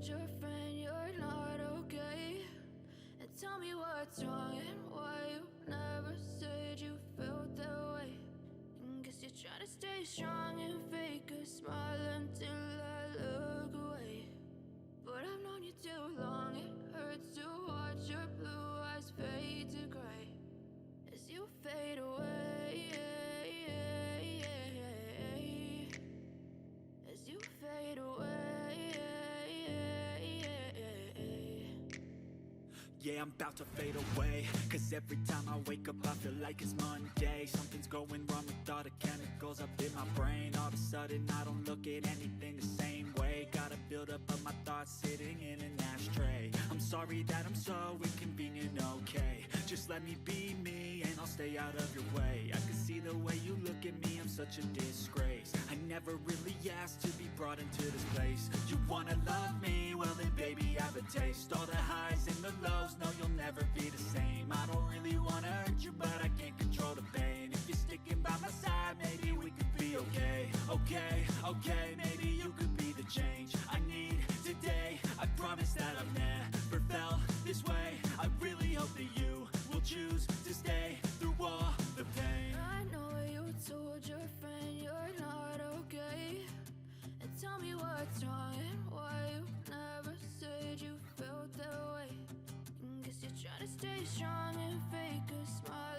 told your friend you're not okay? And tell me what's wrong and why you never said you felt that way. And guess you're trying to stay strong and fake a smile until I look away. But I've known you too long, it hurts to watch your blue eyes fade to gray as you fade away, as you fade away. Yeah, I'm about to fade away, cause every time I wake up I feel like it's Monday. Something's going wrong with all the chemicals up in my brain. All of a sudden I don't look at anything the same way. Got a buildup of my thoughts sitting in an ashtray. I'm sorry that I'm so inconvenient, okay? Just let me be me and I'll stay out of your way. I can see the way you look at me, I'm such a disgrace. I never really asked to be brought into this place. You wanna love me? Well then baby I have a taste. All the highs and the lows, no you'll never be the same. I don't really wanna hurt you but I can't control the pain. If you're sticking by my side maybe we could be okay. Okay, maybe you could be the change I need today. I promise that I've never felt this way. I really hope that you will choose to stay through all the pain. I know you told your friend you're not okay. And tell me what's wrong and why you never said you felt that way. And guess you're trying to stay strong and fake a smile